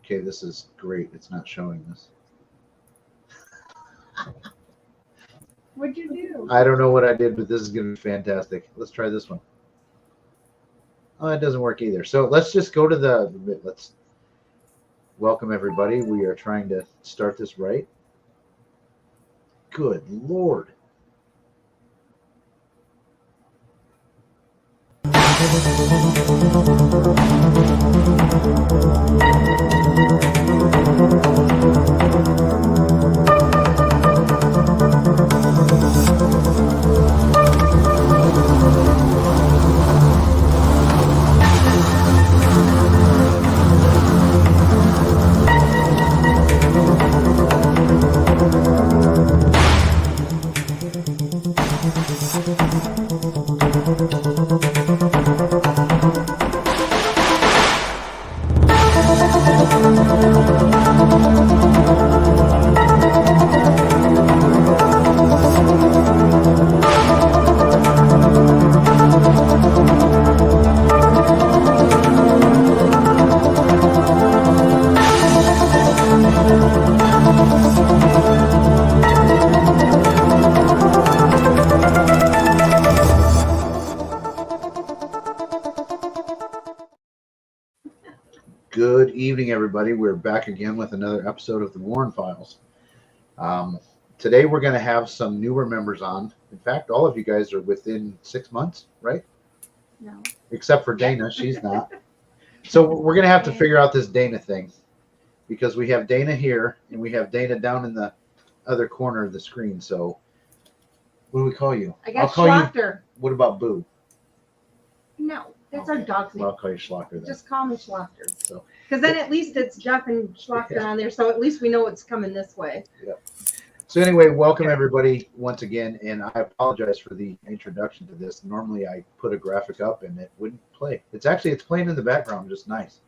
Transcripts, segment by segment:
Okay, this is great. It's not showing this. What'd you do? I don't know what I did, but this is going to be fantastic. Let's try this one. Oh, it doesn't work either. So let's just go to let's welcome everybody. We are trying to start this right. Good Lord. Good evening, everybody. We're back again with another episode of the Warren Files. Today, we're going to have some newer members on. In fact, all of you guys are within 6 months, right? No. Except for Dana. She's not. So we're going to have to figure out this Dana thing because we have Dana here and we have Dana down in the other corner of the screen. So what do we call you? I guess I'll call Schlachter. you. What about Boo? No, that's our dog's name. Well, I'll call you Schlachter then. Just call me Schlachter. So. Because then at least it's Jeff and Schlachter on there, so at least we know it's coming this way. Yep. So anyway, welcome everybody once again, and I apologize for the introduction to this. Normally I put a graphic up and it wouldn't play. It's playing in the background just nice.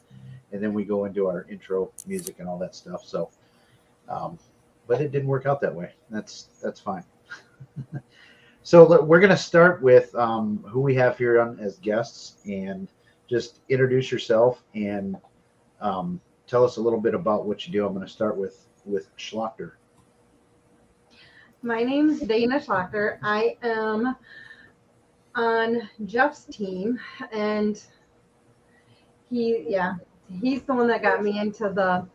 And then we go into our intro music and all that stuff. So, but it didn't work out that way. That's fine. So we're going to start with who we have here on as guests, and just introduce yourself and tell us a little bit about what you do. I'm going to start with Schlachter. My name is Dana Schlachter. I am on Jeff's team, and he's the one that got me into the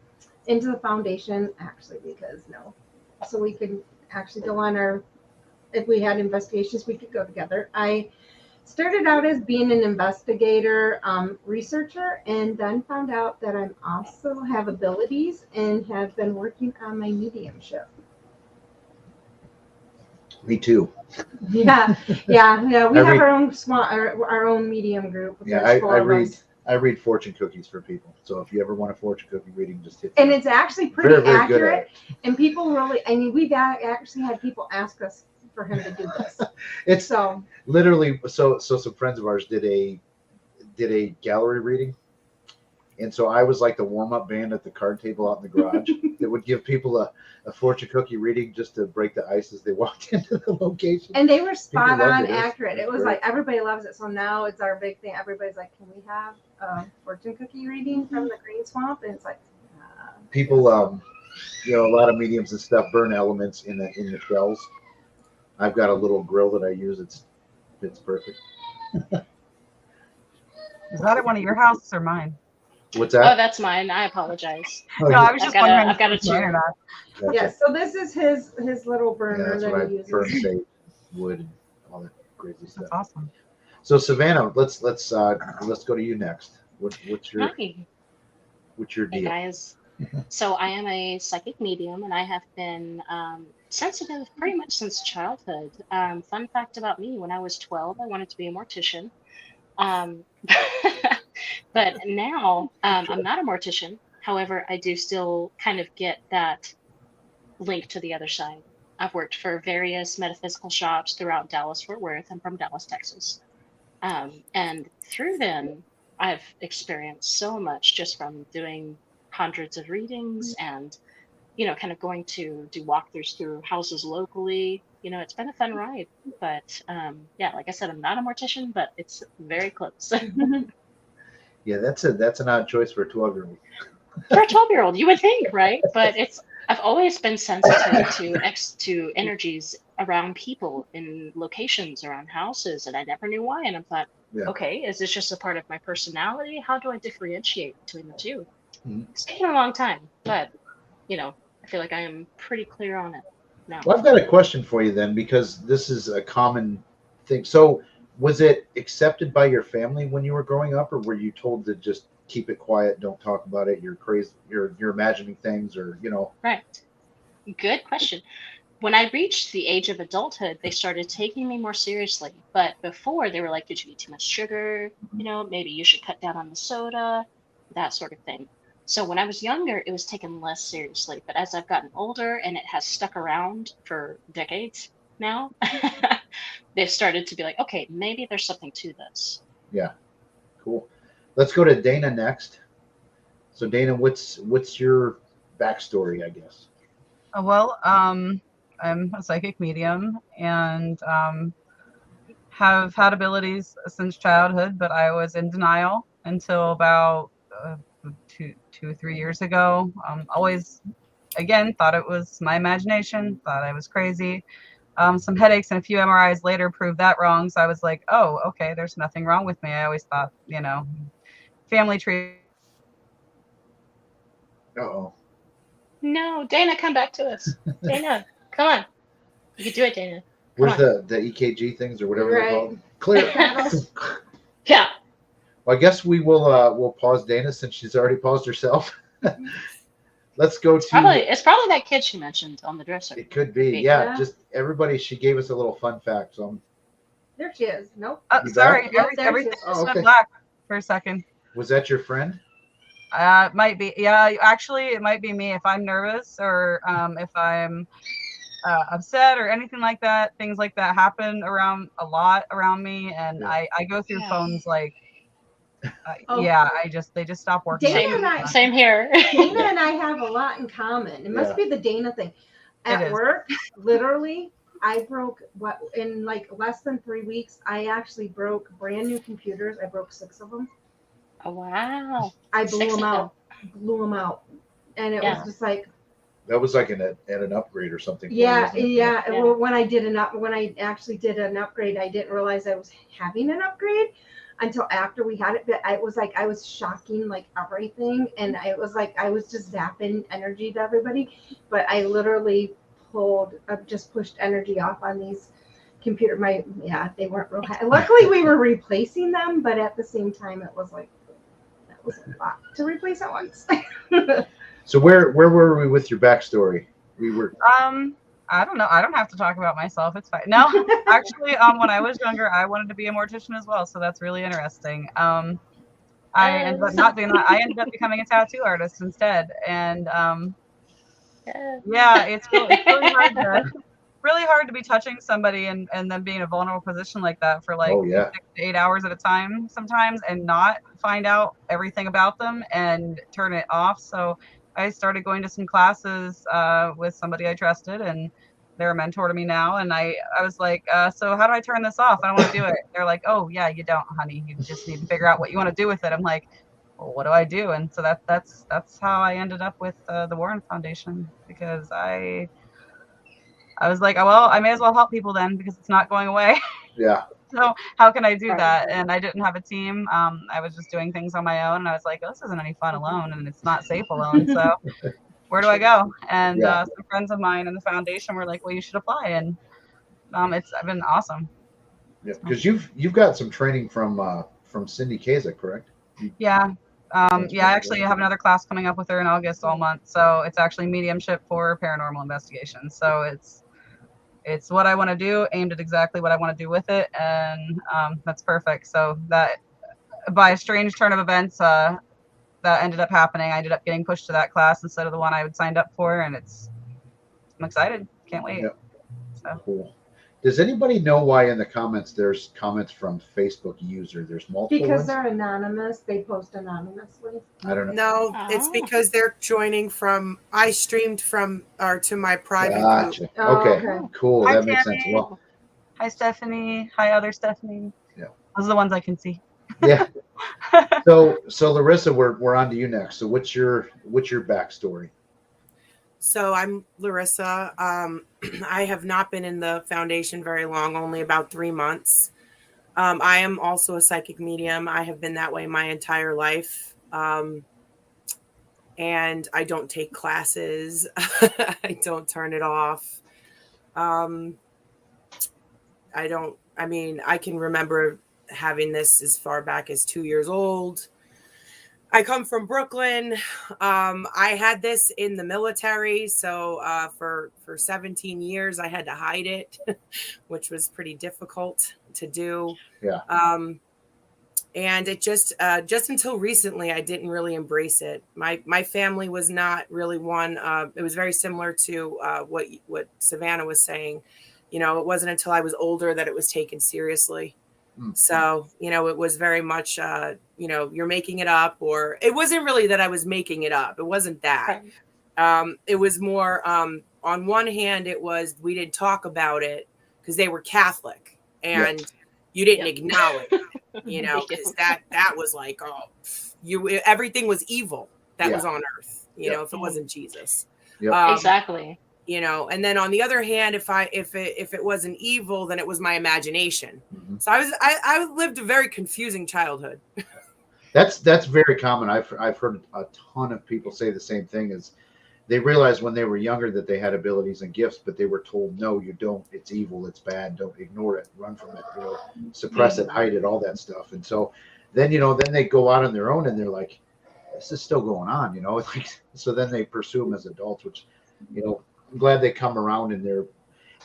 foundation, actually, so we could actually go on our, if we had investigations, we could go together. I started out as being an investigator, researcher, and then found out that I also have abilities and have been working on my mediumship. Me too. Yeah. We have our own medium group. Yeah, I read fortune cookies for people. So if you ever want a fortune cookie reading, just hit. And it's actually pretty very accurate. And people really, we've actually had people ask us for him to do this. It's so literally so some friends of ours did a gallery reading, and so I was like the warm-up band at the card table out in the garage that would give people a fortune cookie reading just to break the ice as they walked into the location. And they were spot on it. accurate. It was like everybody loves it. So now it's our big thing. Everybody's like, can we have a fortune cookie reading from the Green Swamp? And it's like people a lot of mediums and stuff burn elements in the shells. I've got a little grill that I use. It's perfect. Is that at one of your houses or mine? What's that? Oh, that's mine. I apologize. Oh, No, I was just wondering. I've got a chair. Gotcha. yeah. So this is his little burner that's that what he I uses. burn safe wood and all that crazy stuff. That's awesome. So Savannah, let's go to you next. What's your Hi. deal? Hey guys. So I am a psychic medium, and I have been sensitive pretty much since childhood. Fun fact about me: when I was 12, I wanted to be a mortician. But now I'm not a mortician. However, I do still kind of get that link to the other side. I've worked for various metaphysical shops throughout Dallas-Fort Worth. I'm from Dallas, Texas. And through them, I've experienced so much just from doing hundreds of readings and, kind of going to do walkthroughs through houses locally. It's been a fun ride. But like I said, I'm not a mortician, but it's very close. Yeah, that's an odd choice for a 12-year-old. For a 12-year-old, you would think, right? But I've always been sensitive to energies around people in locations around houses, and I never knew why. And I thought, Yeah. okay, is this just a part of my personality? How do I differentiate between the two? Mhm. It's taken a long time, but I feel like I am pretty clear on it now. Well, I've got a question for you then, because this is a common thing. So, was it accepted by your family when you were growing up, or were you told to just keep it quiet, don't talk about it? You're crazy. You're imagining things, or Right. Good question. When I reached the age of adulthood, they started taking me more seriously. But before, they were like, did you eat too much sugar? Maybe you should cut down on the soda, that sort of thing. So when I was younger, it was taken less seriously. But as I've gotten older and it has stuck around for decades now, they've started to be like, okay, maybe there's something to this. Yeah, cool. Let's go to Dana next. So, Dana, what's your backstory? I guess. Well, I'm a psychic medium and have had abilities since childhood, but I was in denial until about 3 years ago. Always, again, thought it was my imagination, thought I was crazy. Some headaches and a few MRIs later proved that wrong. So I was like, oh, okay, there's nothing wrong with me. I always thought, family tree. Uh-oh. No, Dana, come back to us. Dana, come on. You can do it, Dana. Where's the EKG things or whatever they're called? Clear. Yeah. Well, I guess we'll pause Dana since she's already paused herself. Let's go to. It's probably that kid she mentioned on the dresser. It could be, yeah. Just everybody. She gave us a little fun fact. So There she is. Nope. Sorry, Yep, there everything she is. just okay. went black for a second. Was that your friend? Might be. Yeah, actually, it might be me if I'm nervous or if I'm upset or anything like that. Things like that happen a lot around me, and Yeah. I go through phones like. Oh. Yeah, they just stop working. Same here. Dana and I have a lot in common. It must be the Dana thing. At work, literally, I broke in like less than 3 weeks. I actually broke brand new computers. I broke 6 of them. Oh, wow. I blew them out, and it was just like. That was like at an upgrade or something. Yeah. Well, when I actually did an upgrade, I didn't realize I was having an upgrade until after we had it. But I was shocking like everything, and I was like I was just zapping energy to everybody. But I literally just pushed energy off on these computer. They weren't real high. Luckily, we were replacing them, but at the same time, it was like that was a lot to replace at once. So where were we with your backstory? We were. I don't know. I don't have to talk about myself. It's fine. No, actually, when I was younger, I wanted to be a mortician as well. So that's really interesting. I ended up not doing that. I ended up becoming a tattoo artist instead. And yeah, it's really hard to be touching somebody and then be in a vulnerable position like that for like 6 to 8 hours at a time sometimes and not find out everything about them and turn it off. So I started going to some classes with somebody I trusted, and they're a mentor to me now. And I was like, so how do I turn this off? I don't want to do it. They're like, oh yeah, you don't, honey. You just need to figure out what you want to do with it. I'm like, well, what do I do? And so that's how I ended up with the Warren Foundation, because I was like, oh, well, I may as well help people then, because it's not going away. Yeah. So how can I do that? And I didn't have a team. I was just doing things on my own, and I was like, oh, this isn't any fun alone, and it's not safe alone. So where do I go? And some friends of mine in the foundation were like, well, you should apply. And it's been awesome. Yeah, because you've got some training from Cindy Kaza, correct? Yeah. I actually have another class coming up with her in August all month. So it's actually mediumship for paranormal investigation. So it's what I want to do, aimed at exactly what I want to do with it. And that's perfect. So that by a strange turn of events, that ended up happening. I ended up getting pushed to that class instead of the one I had signed up for. And I'm excited. Can't wait. Yep. So. Cool. Does anybody know why in the comments there's comments from Facebook user? There's multiple because ones? they're anonymous. They post anonymously. I don't know. No, it's because they're joining from. I streamed from to my private Gotcha. group. Okay. Cool. Hi, that makes Tammy. sense. Well, hi, Stephanie. Hi, other Stephanie. Yeah. Those are the ones I can see. Yeah. So Larissa, we're on to you next. So what's your backstory? So I'm Larissa. I have not been in the foundation very long, only about 3 months. I am also a psychic medium. I have been that way my entire life. And I don't take classes. I don't turn it off. I can remember having this as far back as 2 years old. I come from Brooklyn. I had this in the military. So for 17 years, I had to hide it, which was pretty difficult to do. Yeah. And it just until recently, I didn't really embrace it. My family was not really one. It was very similar to what Savannah was saying. It wasn't until I was older that it was taken seriously. So, it was very much, you're making it up, or it wasn't really that I was making it up. It wasn't that. It was more, on one hand, it was, we didn't talk about it because they were Catholic and you didn't acknowledge it, because that was like, everything was evil that was on earth, if it wasn't Jesus. Exactly. And then on the other hand, if it wasn't evil, then it was my imagination. Mm-hmm. So I lived a very confusing childhood. That's very common. I've heard a ton of people say the same thing. Is they realized when they were younger that they had abilities and gifts, but they were told, no, you don't. It's evil. It's bad. Don't ignore it. Run from it. Suppress it. Hide it. All that stuff. And so then then they go out on their own and they're like, this is still going on. So then they pursue them as adults, which I'm glad they come around and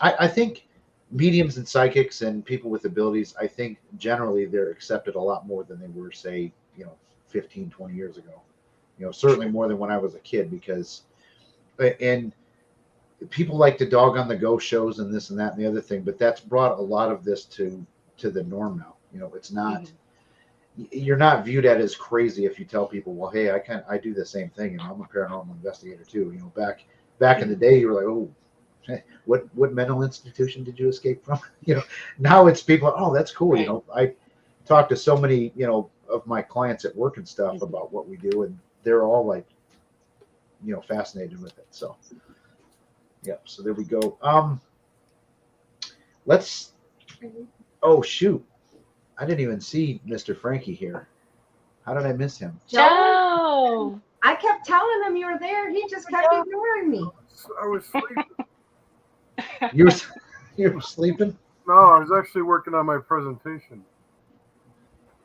I think mediums and psychics and people with abilities, I think generally they're accepted a lot more than they were, say, 15, 20 years ago. Certainly more than when I was a kid, and people like to dog on the ghost shows and this and that and the other thing, but that's brought a lot of this to the norm now. It's not, you're not viewed at as crazy if you tell people, well, hey, I do the same thing. I'm a paranormal investigator too. Back in the day, you were like, oh, what mental institution did you escape from? Now it's people, oh, that's cool. Right. I talk to so many, of my clients at work and stuff about what we do, and they're all like, fascinated with it. So, so there we go. Oh, shoot. I didn't even see Mr. Frankie here. How did I miss him? Joe! I kept telling him you were there. He just kept ignoring me. I was sleeping. You were sleeping? No, I was actually working on my presentation.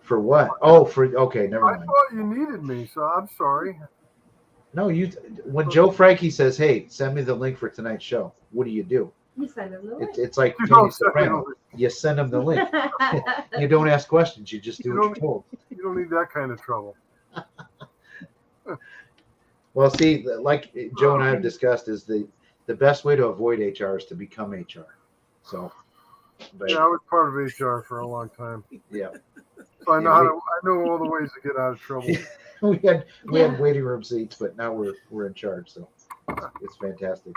For what? Oh, okay, never mind. I thought you needed me, so I'm sorry. No, when Joe Frankie says, hey, send me the link for tonight's show, what do? You send him the link. It's like Tony Soprano. You send him the link. You don't ask questions. You just do what you're told. You don't need that kind of trouble. Well, see, like Joe and I have discussed, is the best way to avoid HR is to become HR. So, yeah, I was part of HR for a long time. Yeah. So I know all the ways to get out of trouble. we had waiting room seats, but now we're in charge. So it's fantastic.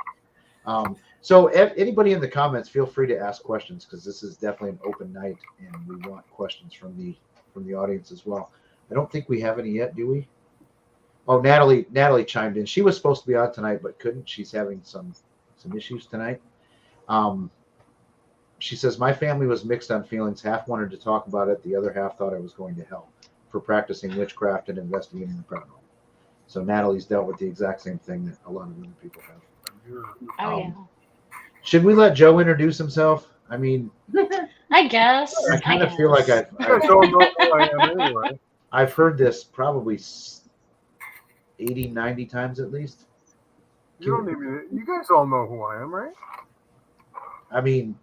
So anybody in the comments, feel free to ask questions, because this is definitely an open night, and we want questions from the audience as well. I don't think we have any yet, do we? Oh, Natalie chimed in. She was supposed to be on tonight, but couldn't. She's having some issues tonight. She says, my family was mixed on feelings. Half wanted to talk about it. The other half thought I was going to hell for practicing witchcraft and investigating the paranormal. So Natalie's dealt with the exact same thing that a lot of other people have. Yeah. Should we let Joe introduce himself? I mean, I guess. I kind of feel like You guys don't know who I am anyway. I've heard this probably 80, 90 times at least. You guys all know who I am, right? I mean,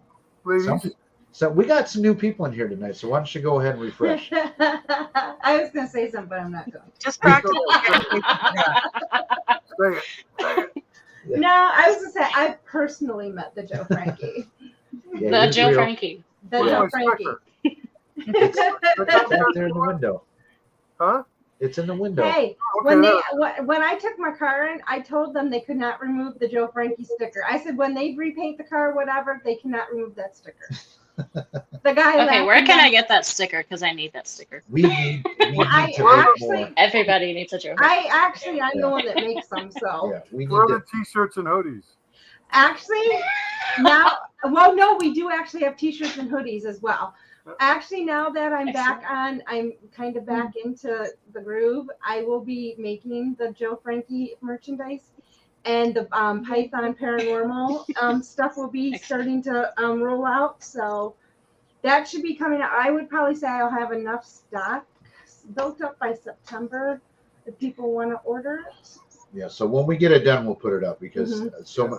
ladies. So we got some new people in here tonight. So why don't you go ahead and refresh? I was going to say something, but I'm not going. Just practice. Say it. No, I was going to say I personally met the Joe Frankie. The Joe Frankie. The Joe Frankie. It's back there in the window. Huh? It's in the window. Hey, Okay. when I took my car in, I told them they could not remove the Joe Frankie sticker. I said when they repaint the car, whatever, they cannot remove that sticker. The guy. Okay, where laughing can at- I get that sticker? Because I need that sticker. We need I to make actually- more. Everybody needs a Joe. I'm the one that makes them. So Yeah, we need For to. other t-shirts and hoodies. actually, now, well, no, we do actually have T-shirts and hoodies as well. Actually, now that I'm back on, I'm kind of back into the groove. I will be making the Joe Frankie merchandise, and the Python Paranormal stuff will be starting to roll out. So that should be coming out. I would probably say I'll have enough stock built up by September if people want to order it. Yeah, so when we get it done, we'll put it up because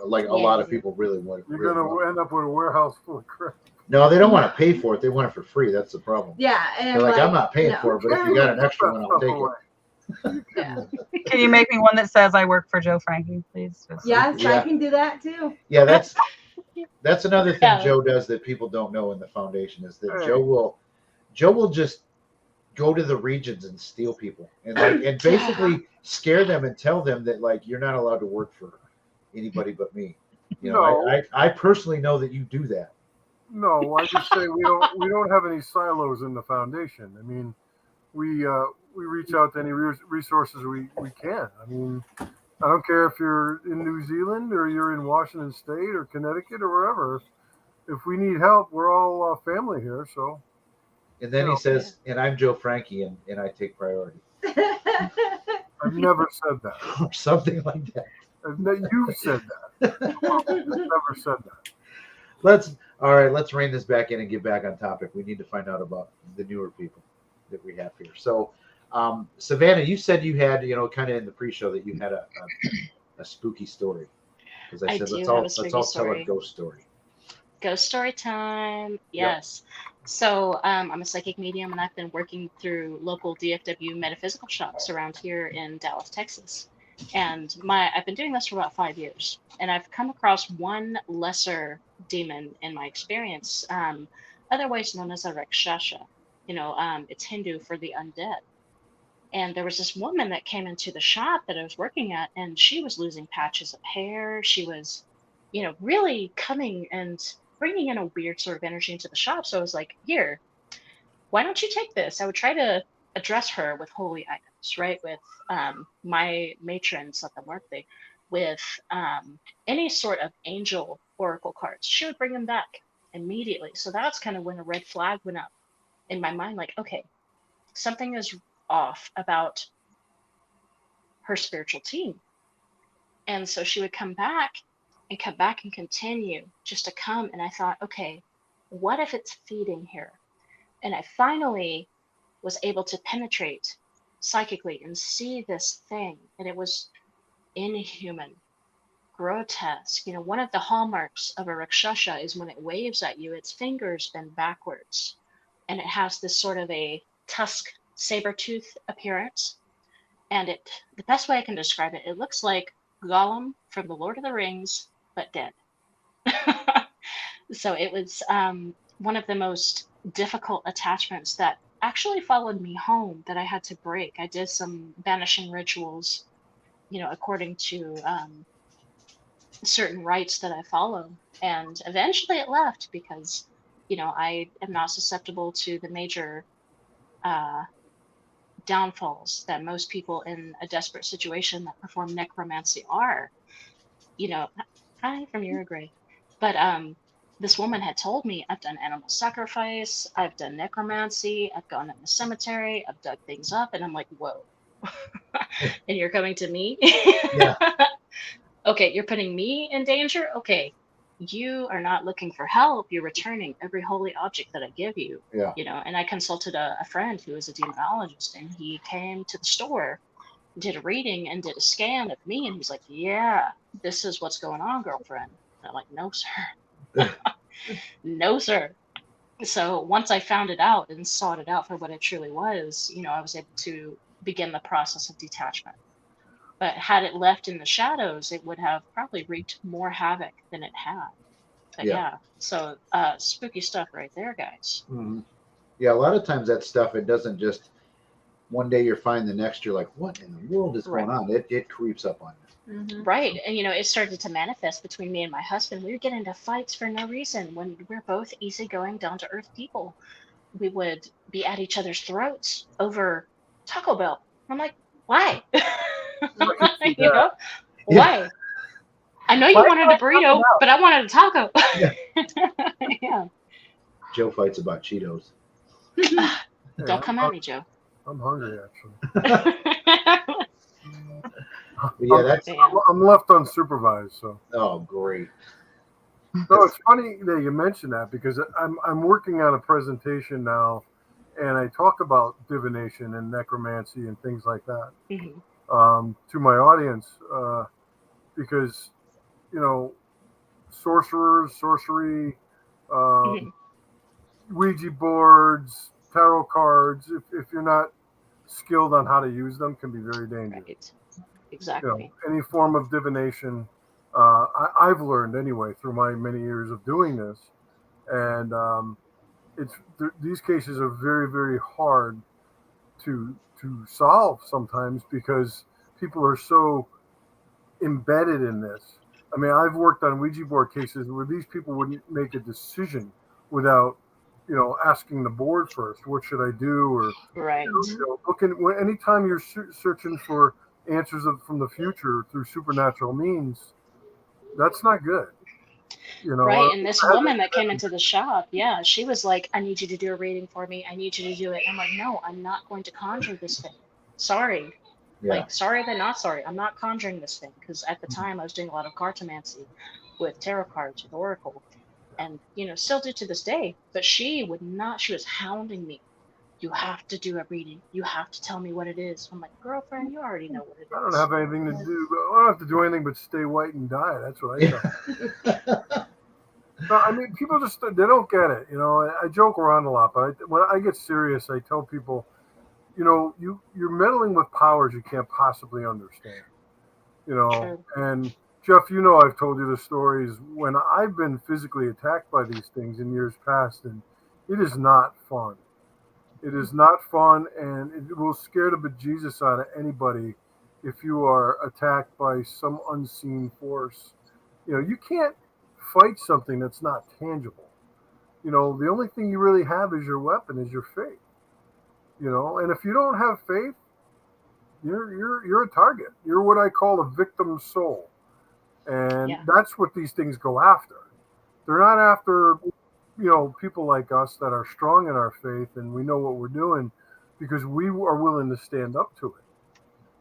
like a Yeah. lot of people really want. You're really gonna want it. end up with a warehouse full of crap. No, they don't want to pay for it. They want it for free. That's the problem. Yeah, and They're like, I'm not paying no. for it, but if you got an extra one, I'll take it. Yeah. Can you make me one that says I work for Joe Frankie, please? Just- Yes, Yeah. I can do that too. Yeah, that's another thing Yeah. Joe does that people don't know in the foundation is that Hey. Joe will just go to the regions and steal people and basically scare them and tell them that like you're not allowed to work for anybody but me. You know, No. I personally know that you do that. No, I just say we don't have any silos in the foundation. I mean, we reach out to any resources we can. I mean, I don't care if you're in New Zealand or you're in Washington State or Connecticut or wherever. If we need help, we're all family here. So And then he says, and I'm Joe Frankie and I take priority. I've never said that. Or something like that. You've said that. I've never said that. Let's rein this back in and get back on topic. We need to find out about the newer people that we have here. So, Savannah, you said you had, kind of in the pre-show that you had a spooky story. Because I said, let's all tell a ghost story. Ghost story time. Yes. So I'm a psychic medium, and I've been working through local DFW metaphysical shops around here in Dallas, Texas. And I've been doing this for about 5 years, and I've come across one lesser demon in my experience, otherwise known as a Rakshasa. It's Hindu for the undead. And there was this woman that came into the shop that I was working at, and she was losing patches of hair. She was, really coming and bringing in a weird sort of energy into the shop. So I was like, here, why don't you take this? I would try to address her with holy items, right? With my matrons at the market, with any sort of angel oracle cards. She would bring them back immediately. So that's kind of when a red flag went up in my mind, like, okay, something is off about her spiritual team. And so she would come back and continue just to come. And I thought, okay, what if it's feeding here? And I finally was able to penetrate psychically and see this thing. And it was inhuman, grotesque. One of the hallmarks of a Rakshasa is when it waves at you, its fingers bend backwards. And it has this sort of a tusk, saber-tooth appearance. And the best way I can describe it, it looks like Gollum from The Lord of the Rings, but dead. So it was one of the most difficult attachments that actually followed me home that I had to break. I did some banishing rituals, according to certain rites that I follow. And eventually it left because, I am not susceptible to the major downfalls that most people in a desperate situation that perform necromancy are. Hi from Uruguay. But this woman had told me, I've done animal sacrifice, I've done necromancy, I've gone in the cemetery, I've dug things up, and I'm like, whoa. And you're coming to me? Yeah. Okay, you're putting me in danger? Okay. You are not looking for help. You're returning every holy object that I give you. Yeah. And I consulted a friend who is a demonologist, and he came to the store, did a reading, and did a scan of me, and he's like, yeah, this is what's going on, girlfriend. And I'm like, no, sir. No, sir. So once I found it out and sought it out for what it truly was, I was able to begin the process of detachment. But had it left in the shadows, it would have probably wreaked more havoc than it had. But yeah, so spooky stuff right there, guys. Mm-hmm. Yeah, a lot of times that stuff, it doesn't just, one day you're fine, the next you're like, what in the world is going on? It creeps up on you. Mm-hmm. Right. And, it started to manifest between me and my husband. We would get into fights for no reason when we're both easygoing, down to earth people. We would be at each other's throats over Taco Bell. I'm like, why? you know, why? I know you wanted a burrito, but I wanted a taco. Yeah. Joe fights about Cheetos. Don't come at me, Joe. I'm hungry, actually. Yeah, that's. I'm left unsupervised, so. Oh, great. No, it's funny that you mentioned that because I'm working on a presentation now, and I talk about divination and necromancy and things like that to my audience because sorcerers, sorcery, Ouija boards, tarot cards. If you're not skilled on how to use them, can be very dangerous. Right. Exactly. Any form of divination. I've learned anyway through my many years of doing this, and these cases are very, very hard to solve sometimes because people are so embedded in this. I mean, I've worked on Ouija board cases where these people wouldn't make a decision without asking the board first. What should I do? Or right. Anytime you're searching for answers from the future through supernatural means, that's not good. Right. And this woman that came into the shop, she was like, I need you to do a reading for me. I need you to do it. I'm like, no, I'm not going to conjure this thing. Sorry. Yeah. Like, sorry, but not sorry. I'm not conjuring this thing. Because at the time I was doing a lot of cartomancy with tarot cards, with Oracle. And, still do to this day. But she would not, she was hounding me. You have to do a reading. You have to tell me what it is. I'm like, girlfriend, you already know what it is. I don't have anything to do. I don't have to do anything but stay white and die. That's what I tell. No, I mean, people just, they don't get it. I joke around a lot, but when I get serious, I tell people, you're meddling with powers you can't possibly understand. And Jeff, I've told you the stories when I've been physically attacked by these things in years past, and it is not fun. It is not fun, and it will scare the bejesus out of anybody if you are attacked by some unseen force. You can't fight something that's not tangible. The only thing you really have is your weapon, is your faith. And if you don't have faith, you're a target. You're what I call a victim soul, and that's what these things go after. They're not after people like us that are strong in our faith and we know what we're doing because we are willing to stand up to it.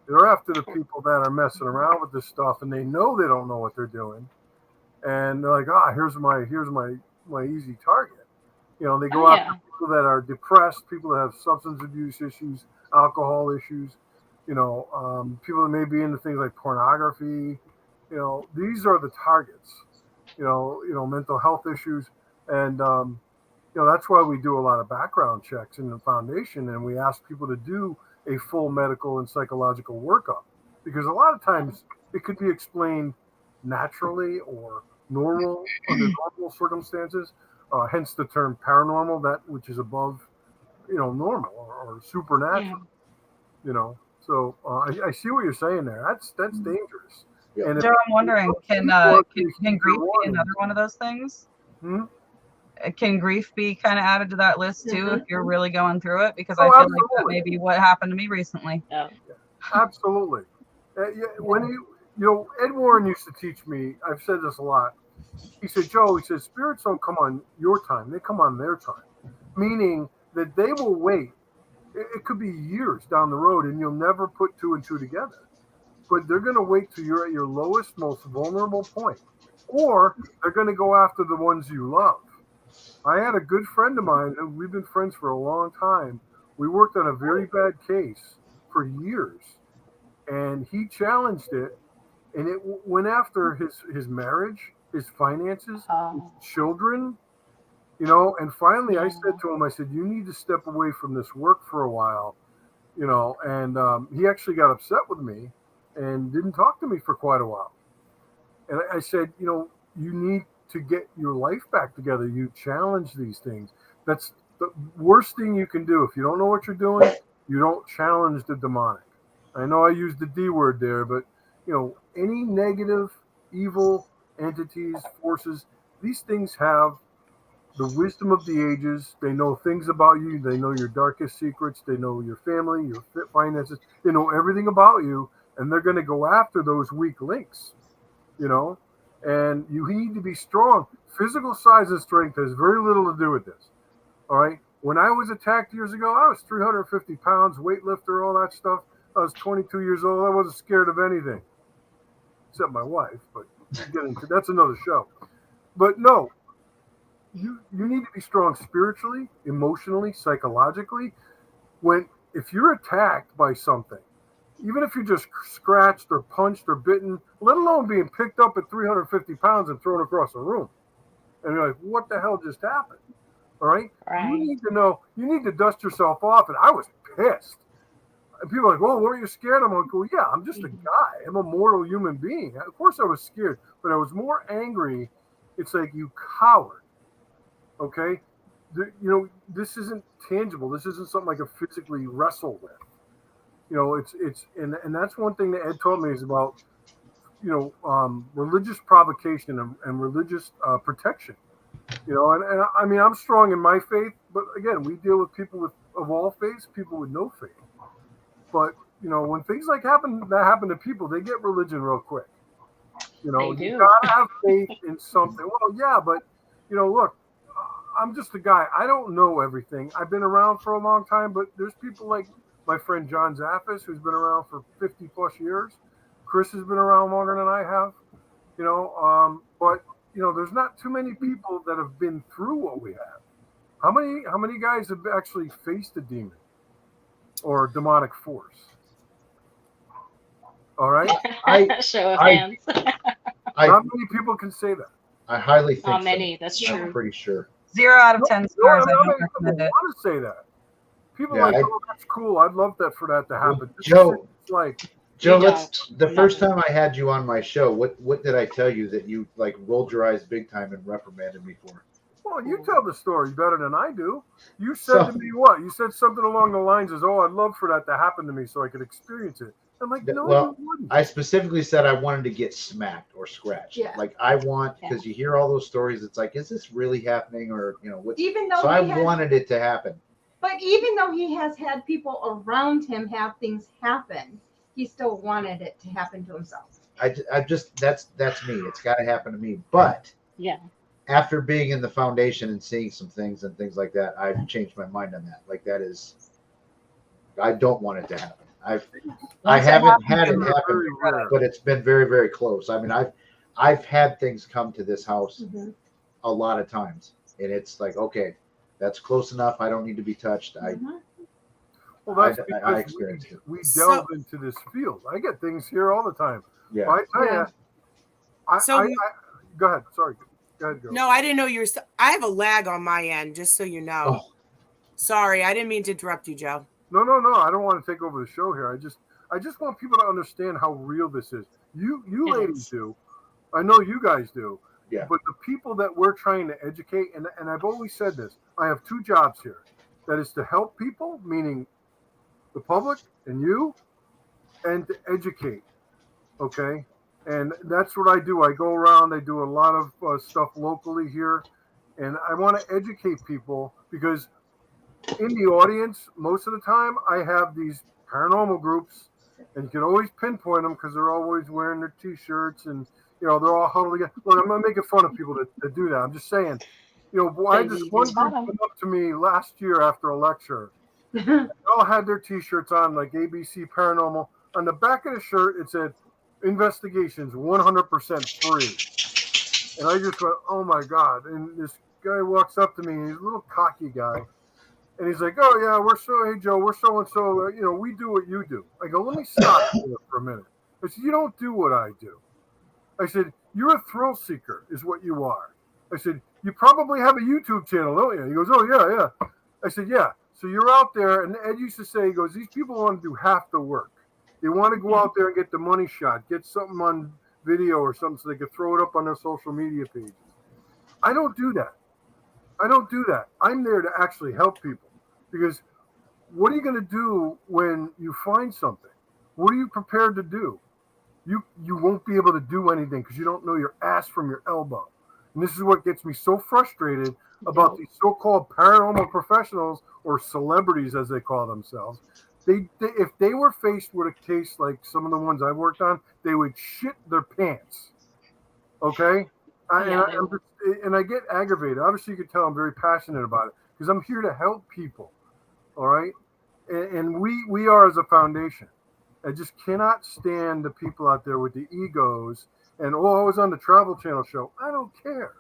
They're after the people that are messing around with this stuff and they know they don't know what they're doing. And they're like, here's my easy target. They go after people that are depressed, people that have substance abuse issues, alcohol issues, people that may be into things like pornography. These are the targets, mental health issues. And, that's why we do a lot of background checks in the foundation. And we ask people to do a full medical and psychological workup because a lot of times it could be explained naturally or normal under normal circumstances. Hence the term paranormal, that which is above, normal or supernatural, So I see what you're saying there. That's dangerous. Yeah. And Joe, I'm wondering, can grief be another one of those things? Can grief be kind of added to that list too if you're really going through it? Because I feel like that may be what happened to me recently. Yeah. Absolutely. When Ed Warren used to teach me, I've said this a lot. He said, Joe, spirits don't come on your time. They come on their time. Meaning that they will wait. It could be years down the road and you'll never put two and two together. But they're going to wait till you're at your lowest, most vulnerable point. Or they're going to go after the ones you love. I had a good friend of mine, and we've been friends for a long time. We worked on a very bad case for years. And he challenged it. And it went after his marriage, his finances, his children, and finally I said to him, I said, you need to step away from this work for a while, and he actually got upset with me and didn't talk to me for quite a while. And I said, you need to get your life back together. You challenge these things. That's the worst thing you can do. If you don't know what you're doing, You don't challenge the demonic. I know I used the D word there, but any negative, evil entities, forces, these things have the wisdom of the ages. They know things about you. They know your darkest secrets. They know your family, your finances. They know everything about you, and they're going to go after those weak links, and you need to be strong. Physical size and strength has very little to do with this. All right. When I was attacked years ago, I was 350 pounds, weightlifter, all that stuff. I was 22 years old. I wasn't scared of anything, except my wife, but that's another show. But no, you need to be strong spiritually, emotionally, psychologically. If you're attacked by something, even if you're just scratched or punched or bitten, let alone being picked up at 350 pounds and thrown across a room, and you're like, what the hell just happened? All right? You need to know, you need to dust yourself off. And I was pissed. And people are like, well, weren't you scared? I'm like, well, yeah, I'm just a guy. I'm a mortal human being. Of course I was scared, but I was more angry. It's like, you coward. Okay? This isn't tangible. This isn't something I can physically wrestle with. And that's one thing that Ed taught me is about, religious provocation and religious protection. And I mean, I'm strong in my faith, but again, we deal with people of all faiths, people with no faith. But when things like that happen to people, they get religion real quick. You gotta have faith in something. Well, yeah, but look, I'm just a guy. I don't know everything. I've been around for a long time, but there's people like my friend John Zaffis, who's been around for 50 plus years. Chris has been around longer than I have. But there's not too many people that have been through what we have. How many guys have actually faced a demon or a demonic force? All right. Show of hands. Not many people can say that. I highly think Not many. So. That's true. I'm pretty sure. 0 out of 10 stars. I don't recommend it. Want to say that. People are like, oh, that's cool. I'd love that for that to happen. Joe, Joe, the first time I had you on my show, what did I tell you that you like rolled your eyes big time and reprimanded me for? Well, you tell the story better than I do. You said to me what? You said something along the lines as, oh, I'd love for that to happen to me so I could experience it. I'm like, no, you wouldn't. I specifically said I wanted to get smacked or scratched. Yeah. Like I want, because you hear all those stories, it's like, is this really happening or, what? Even though so I wanted it to happen. But even though he has had people around him have things happen, he still wanted it to happen to himself. I just, that's me. It's got to happen to me. But after being in the foundation and seeing some things and things like that, I've changed my mind on that. Like that is, I don't want it to happen. I haven't had it happen, but it's been very, very close. I mean, I've had things come to this house a lot of times, and it's like, okay, that's close enough. I don't need to be touched. Well, that's I experienced it. We delve into this field. I get things here all the time. Yeah. I tell you, go ahead. Sorry. Go ahead. Go. No, I didn't know you were. I have a lag on my end, just so you know. Oh. Sorry, I didn't mean to interrupt you, Joe. No. I don't want to take over the show here. I just want people to understand how real this is. You ladies do. I know you guys do. Yeah. But the people that we're trying to educate, and I've always said this, I have two jobs here. That is to help people, meaning the public and you, and to educate. Okay? And that's what I do. I go around, I do a lot of stuff locally here, and I want to educate people because in the audience, most of the time, I have these paranormal groups, and you can always pinpoint them because they're always wearing their T-shirts and, they're all huddled together. Look, I'm not making fun of people that do that. I'm just saying, I just one group came up to me last year after a lecture. They all had their T-shirts on, like ABC Paranormal. On the back of the shirt, it said, investigations 100% free. And I just went, oh my God. And this guy walks up to me, he's a little cocky guy. And he's like, oh yeah, hey Joe, we're so-and-so, we do what you do. I go, let me stop you for a minute. I said, you don't do what I do. I said, you're a thrill seeker is what you are. I said, you probably have a YouTube channel, don't you? He goes, oh yeah. I said, yeah. So you're out there, and Ed used to say, he goes, these people want to do half the work. They want to go out there and get the money shot, get something on video or something so they can throw it up on their social media pages. I don't do that. I'm there to actually help people because what are you going to do when you find something? What are you prepared to do? You won't be able to do anything because you don't know your ass from your elbow. And this is what gets me so frustrated about these so-called paranormal professionals, or celebrities as they call themselves. They if they were faced with a case like some of the ones I've worked on, they would shit their pants. Okay? And I get aggravated. Obviously, you can tell I'm very passionate about it because I'm here to help people. All right? And we are, as a foundation. I just cannot stand the people out there with the egos and, oh, I was on the Travel Channel show. I don't care.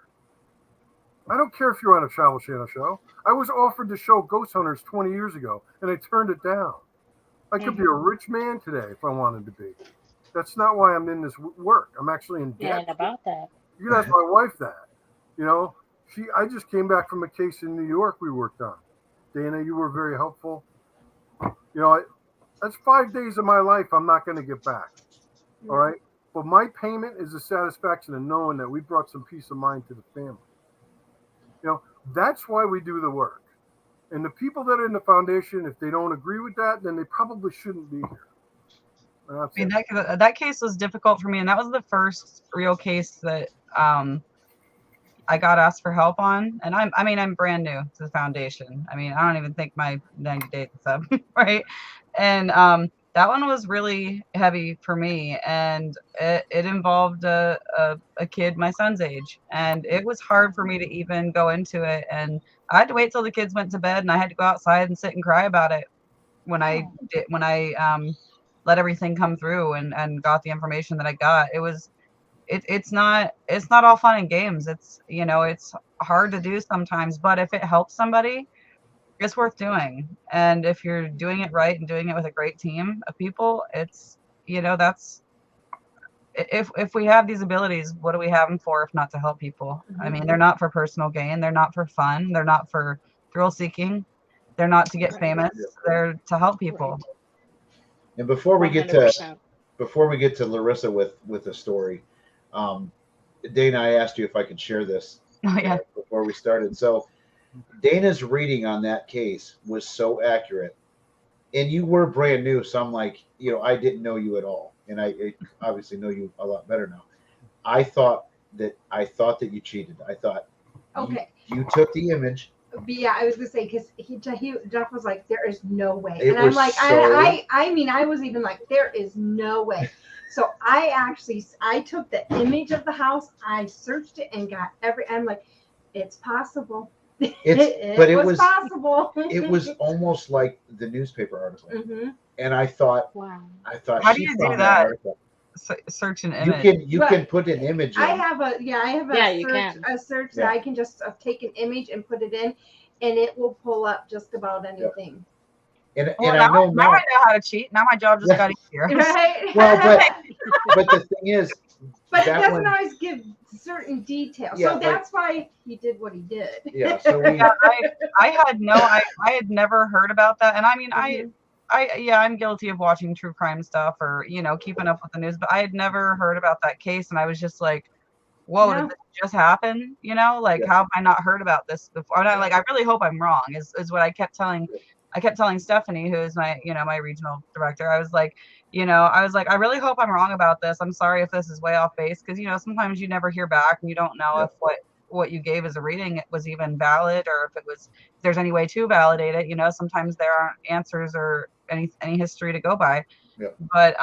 I don't care if you're on a Travel Channel show. I was offered the show Ghost Hunters 20 years ago, and I turned it down. I could be a rich man today if I wanted to be. That's not why I'm in this work. I'm actually in debt. about that. You can ask my wife that. You know, I just came back from a case in New York we worked on. Dana, you were very helpful. You know, that's 5 days of my life I'm not going to get back. All right? But my payment is the satisfaction of knowing that we brought some peace of mind to the family. You know, that's why we do the work. And the people that are in the foundation, if they don't agree with that, then they probably shouldn't be here. I mean, that case was difficult for me, and that was the first real case that I got asked for help on. And I'm brand new to the foundation. I mean, I don't even think my 90 days is up, right? And that one was really heavy for me, and it involved a kid my son's age, and it was hard for me to even go into it. And I had to wait till the kids went to bed, and I had to go outside and sit and cry about it when I let everything come through and got the information that I got. It's not all fun and games. It's, you know, it's hard to do sometimes, but if it helps somebody, it's worth doing. And if you're doing it right and doing it with a great team of people, it's, you know, that's, if we have these abilities, what do we have them for if not to help people? I mean, they're not for personal gain. They're not for fun. They're not for thrill seeking. They're not to get famous. They're to help people. And before we get 100%. to Larissa with a story, Dana, I asked you if I could share this before we started. So Dana's reading on that case was so accurate, and you were brand new. So I'm like, you know, I didn't know you at all, and I obviously know you a lot better now. I thought that you cheated. I thought, you took the image. Yeah, I was gonna say, because Jeff was like, there is no way, It and I'm was like, so- I mean, I was even like, there is no way. So I took the image of the house, I searched it, and got I'm like, it's possible. It was possible. It was almost like the newspaper article, and I thought, Wow. How do you do that? Search an image. You can put an image in. I have a search that I can just take an image and put it in, and it will pull up just about anything. And I know how to cheat. Now my job just got easier. Right? Well, but the thing is, but it doesn't always give certain details. Yeah, so that's why he did what he did. Yeah. So I had never heard about that, and I mean, I'm guilty of watching true crime stuff or, you know, keeping up with the news, but I had never heard about that case, and I was just like, whoa, did this just happen? You know, like, how have I not heard about this before? And I really hope I'm wrong, is what I kept telling Stephanie, who is my regional director. I was like, I really hope I'm wrong about this. I'm sorry if this is way off base, because, you know, sometimes you never hear back and you don't know if what you gave as a reading it was even valid, or if there's any way to validate it. You know, sometimes there aren't answers or any history to go by. Yeah. But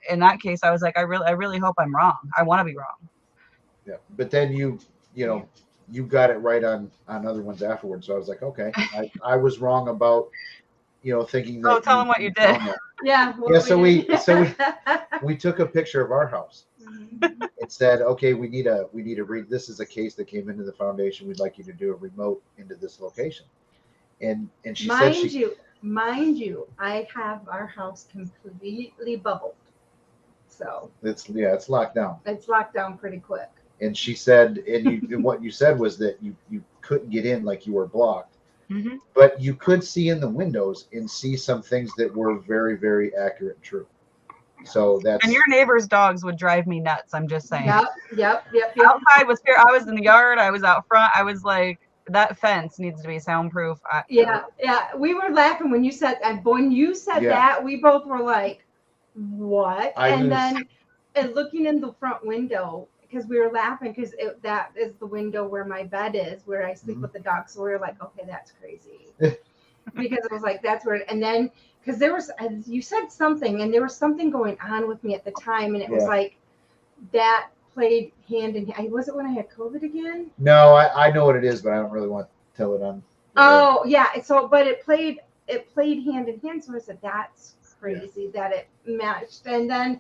in that case, I was like, I really hope I'm wrong. I want to be wrong. Yeah. But then you got it right on other ones afterwards. So I was like, okay, I was wrong about, you know, thinking that. Oh, tell them what you did. Yeah. So we took a picture of our house. It said, okay, we need to read. This is a case that came into the foundation. We'd like you to do a remote into this location. And she said, mind you, I have our house completely bubbled. So it's locked down. It's locked down pretty quick. And she said, and what you said was that you couldn't get in, like you were blocked. Mm-hmm. But you could see in the windows and see some things that were very, very accurate and true. So that's. And your neighbor's dogs would drive me nuts. I'm just saying. Yep. Outside was fair. I was in the yard. I was out front. I was like, that fence needs to be soundproof. Yeah, we were laughing when you said that. We both were like, "What?" Then looking in the front window because we were laughing because that is the window where my bed is, where I sleep with the dog. So we were like, "Okay, that's crazy," because it was like that's where. And then because there was you said something, and there was something going on with me at the time, and it was like that played hand in hand. Was it when I had COVID again? No, I know what it is, but I don't really want to tell it on. Oh yeah, so but it played hand in hand. So I said that's crazy that it matched. And then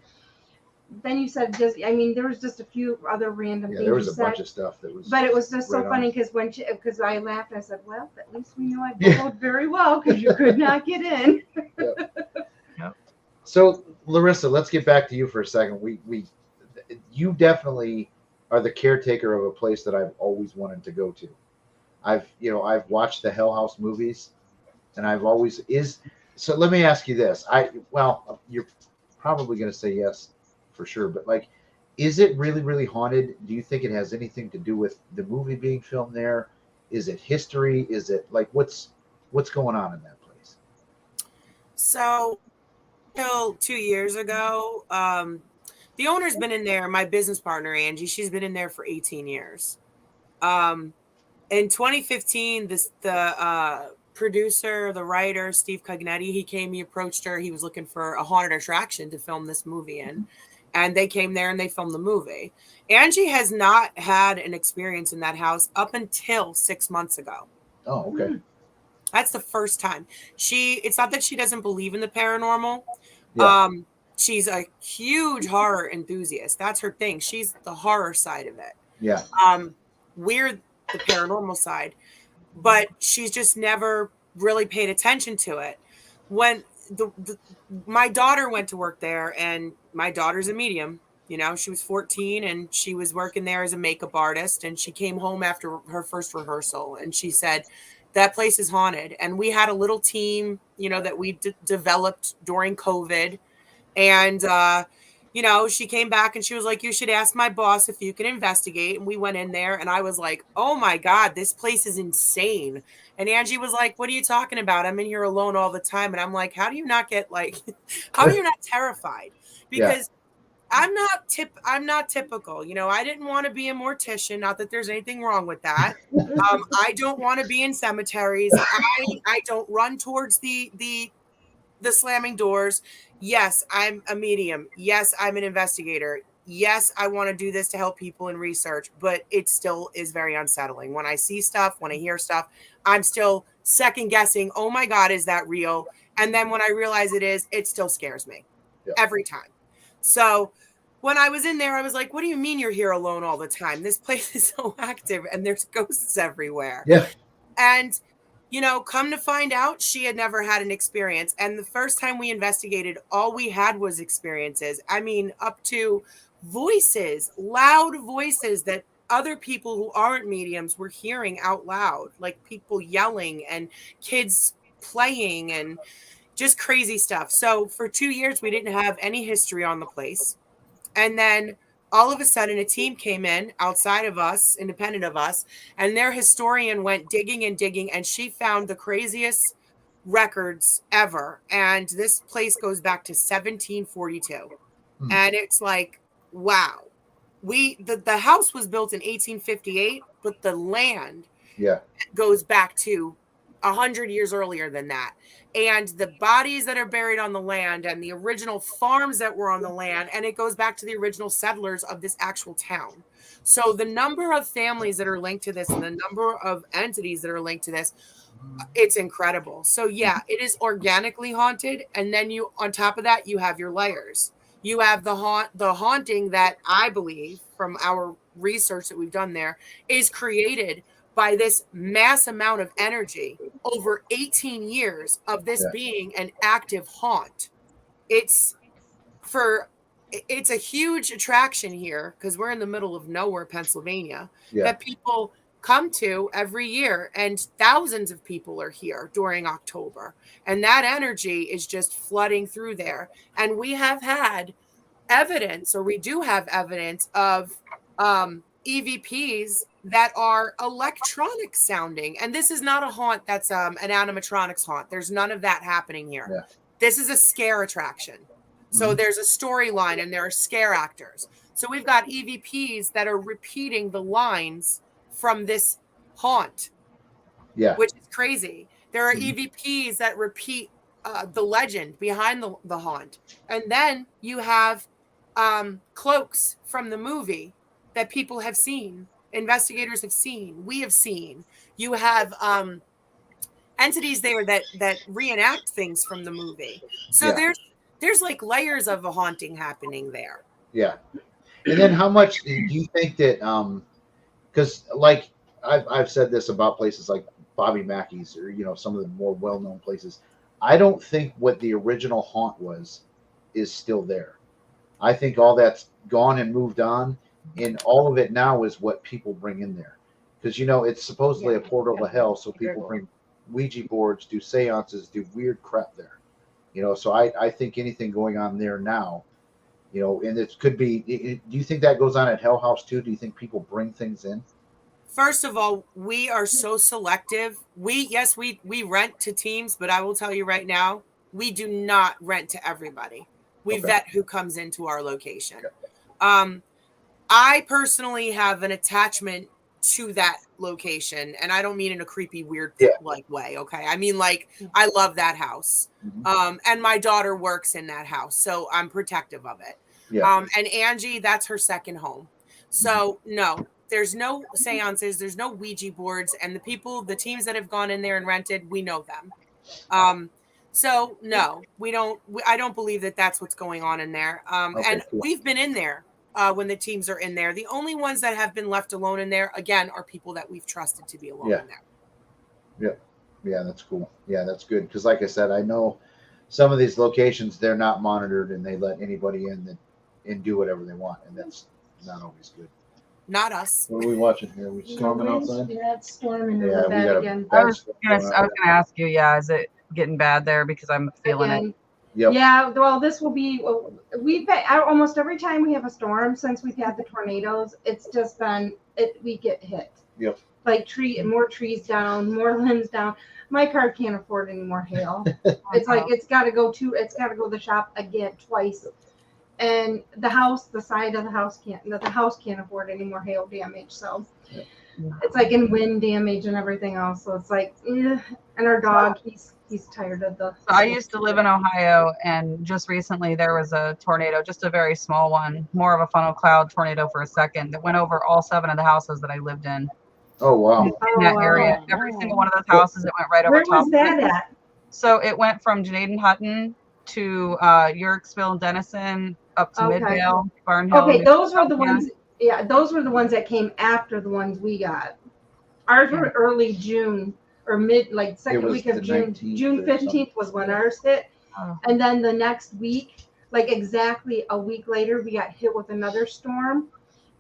you said just there was just a few other random things. There was a bunch of stuff that was. But it was just so funny because I laughed. I said, well, at least we know I followed very well because you could not get in. Yep. So Larissa, let's get back to you for a second. You definitely are the caretaker of a place that I've always wanted to go to. I've watched the Hell House movies, and I've always so let me ask you this. You're probably going to say yes for sure, but like, is it really, really haunted? Do you think it has anything to do with the movie being filmed there? Is it history? Is it like, what's going on in that place? So until 2 years ago, the owner's been in there. My business partner, Angie, she's been in there for 18 years. In 2015, the producer, the writer, Steve Cognetti, he approached her. He was looking for a haunted attraction to film this movie in. And they came there and they filmed the movie. Angie has not had an experience in that house up until 6 months ago. Oh, okay. That's the first time. It's not that she doesn't believe in the paranormal. Yeah. She's a huge horror enthusiast. That's her thing. She's the horror side of it. Yeah. We're the paranormal side, but she's just never really paid attention to it. When my daughter went to work there, and my daughter's a medium. She was 14 and she was working there as a makeup artist, and she came home after her first rehearsal and she said, that place is haunted. And we had a little team, that we developed during COVID. And, she came back and she was like, you should ask my boss if you can investigate. And we went in there and I was like, oh my God, this place is insane. And Angie was like, what are you talking about? I'm in here alone all the time. And I'm like, how do you not get how are you not terrified? Because I'm not typical. I didn't want to be a mortician. Not that there's anything wrong with that. I don't want to be in cemeteries. I don't run towards the slamming doors. Yes, I'm a medium. Yes, I'm an investigator. Yes, I want to do this to help people in research, but it still is very unsettling. When I see stuff, when I hear stuff, I'm still second guessing, oh my God, is that real? And then when I realize it is, it still scares me every time. So when I was in there, I was like, what do you mean you're here alone all the time? This place is so active and there's ghosts everywhere. Yeah. And come to find out, she had never had an experience. And the first time we investigated, all we had was experiences. I mean, up to voices, loud voices that other people who aren't mediums were hearing out loud, like people yelling and kids playing and just crazy stuff. So for 2 years, we didn't have any history on the place. And then all of a sudden, a team came in outside of us, independent of us, and their historian went digging and digging, and she found the craziest records ever. And this place goes back to 1742. And it's like, wow. The house was built in 1858, but the land goes back to 100 years earlier than that. And the bodies that are buried on the land and the original farms that were on the land, and it goes back to the original settlers of this actual town. So the number of families that are linked to this and the number of entities that are linked to this, it's incredible. So yeah, it is organically haunted. And then on top of that, you have your layers. You have the haunting that I believe from our research that we've done there is created by this mass amount of energy over 18 years of this being an active haunt. It's a huge attraction here because we're in the middle of nowhere, Pennsylvania, that people come to every year, and thousands of people are here during October. And that energy is just flooding through there. And we have had evidence, or we do have evidence of EVPs that are electronic sounding. And this is not a haunt that's an animatronics haunt. There's none of that happening here. Yeah. This is a scare attraction. So there's a storyline and there are scare actors. So we've got EVPs that are repeating the lines from this haunt, which is crazy. There are EVPs that repeat the legend behind the haunt. And then you have cloaks from the movie that people have seen, investigators have seen, we have seen. You have entities there that reenact things from the movie. So there's like layers of a haunting happening there. Yeah. And then how much do you think that because like I've said this about places like Bobby Mackey's or some of the more well-known places, I don't think what the original haunt was is still there. I think all that's gone and moved on, and all of it now is what people bring in there, because it's supposedly a portal to hell, so people bring Ouija boards, do seances, do weird crap there. So I think anything going on there now, and it could be. Do you think that goes on at Hell House too? Do you think people bring things in? First of all, we are so selective. We rent to teams, but I will tell you right now, we do not rent to everybody. We vet who comes into our location. I personally have an attachment to that location, and I don't mean in a creepy, weird like way. Okay, I mean like I love that house, and my daughter works in that house, so I'm protective of it. And Angie, that's her second home. So no, there's no seances, there's no Ouija boards, and the teams that have gone in there and rented, we know them. So no, we don't. I don't believe that that's what's going on in there. And we've been in there when the teams are in there. The only ones that have been left alone in there, again, are people that we've trusted to be alone in there. Yeah, that's cool. Yeah, that's good, because like I said, I know some of these locations, they're not monitored and they let anybody in and do whatever they want, and that's not always good. Not us. What are we watching here? Are we storming outside? Yeah, it's storming Yeah, we got again. I was gonna ask you, is it getting bad there? Because I'm feeling it. Yep. Yeah, well, this will be. We've had almost every time we have a storm since we've had the tornadoes. It's just been we get hit. Yep. Like more trees down, more limbs down. My car can't afford any more hail. It's like it's got to go to the shop again twice, and the side of the house can't afford any more hail damage. So it's like in wind damage and everything else. So it's like, and our dog, he's tired of the. So I used to live in Ohio, and just recently there was a tornado, just a very small one, more of a funnel cloud tornado for a second, that went over all 7 of the houses that I lived in. Oh wow! In that area, every single one of those houses, it went right over top. Where was that at? So it went from Janaden-Hutton to Yerkesville and Denison up to Midvale, Barnhill. Okay, those were the ones. Yeah, those were the ones that came after the ones we got. Ours were early June or second week of June. June 15th was when ours hit. Oh. And then the next week, like exactly a week later, we got hit with another storm.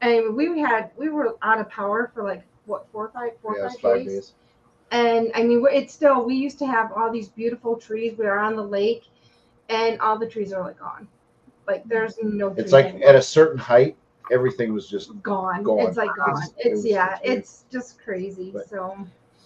And we were out of power for like, what, 4 or 5 days? And I mean, we used to have all these beautiful trees. We are on the lake, and all the trees are like gone. Like there's no trees. It's like anymore. At a certain height, everything was just gone. It's like gone. It's just crazy. But,